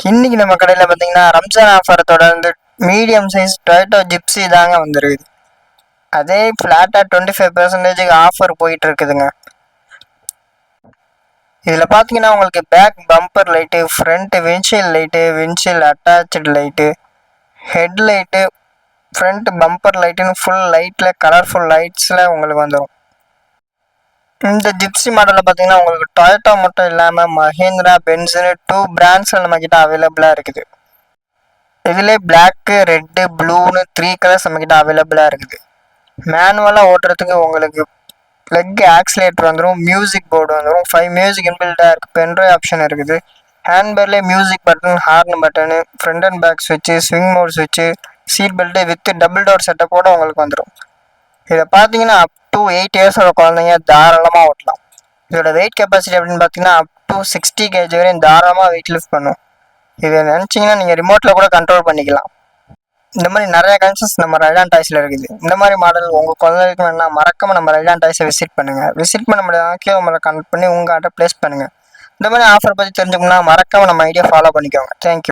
இன்னைக்கு நம்ம கடையில் பார்த்தீங்கன்னா ரம்ஜான் ஆஃபரை தொடர்ந்து மீடியம் சைஸ் டொயோட்டோ ஜிப்ஸி தாங்க வந்துருக்குது. அதே ஃப்ளாட்டாக 25% ஆஃபர் போயிட்டு இருக்குதுங்க. இதில் பார்த்தீங்கன்னா உங்களுக்கு back bumper light, front windshield light, windshield attach light, head light, front bumper லைட்டுன்னு ஃபுல் லைட்டில் கலர்ஃபுல் லைட்ஸில் உங்களுக்கு வந்துடும். இந்த ஜிப்ஸி மாடலில் பார்த்தீங்கன்னா உங்களுக்கு டொயோட்டோ மட்டும் இல்லாமல் மஹேந்திரா, பென்ஸ்னு 2 பிராண்ட்ஸில் நம்மக்கிட்ட அவைலபிளாக இருக்குது. இதிலே பிளாக்கு, ரெட்டு, ப்ளூன்னு 3 கலர்ஸ் நம்மக்கிட்ட அவைலபிளாக இருக்குது. மேனுவலாக ஓட்டுறதுக்கு உங்களுக்கு லெக் ஆக்சிலேட்டர் வந்துடும், மியூசிக் போர்டு வந்துடும், 5 மியூசிக் இன்பில்டாக இருக்குது, பென்ட்ரைவ் ஆப்ஷன் இருக்குது, ஹேண்ட்பேர்லேயே music button, horn button, front and back ஸ்விட்சு, swing mode ஸ்விட்சு, seat belt with double door செட்டப்போடு உங்களுக்கு வந்துடும். இதை பார்த்தீங்கன்னா அப் டு 8 இயர்ஸோட குழந்தைங்க தாராளமாக ஓட்டலாம். இதோட வெயிட் கெப்பாசிட்டி அப்படின்னு பார்த்தீங்கன்னா அப் டு 60 kg வரையும் தாராளமாக வெயிட் லிஃப்ட் பண்ணும். இதை நினச்சிங்கன்னா நீங்கள் ரிமோட்டில் கூட கண்ட்ரோல் பண்ணிக்கலாம். இந்த மாதிரி நிறைய கன்சன்ஸ் நம்ம ரைடான் டாய்ஸில் இருக்குது. இந்த மாதிரி மாடல் உங்கள் குழந்தைகளுக்கு வேணும்னா மறக்காமல் நம்ம ரைடான் டாய்ஸை விசிட் பண்ணுங்கள். விசிட் பண்ண முடியாத கீழே நம்மளை கனெக்ட் பண்ணி உங்கள் ஆர்டர் ப்ளேஸ் பண்ணுங்கள். இந்த மாதிரி ஆஃபர் பற்றி தெரிஞ்சுக்கணும்னா மறக்காமல் நம்ம ஐடியா ஃபாலோ பண்ணிக்கோங்க. தேங்க்யூ.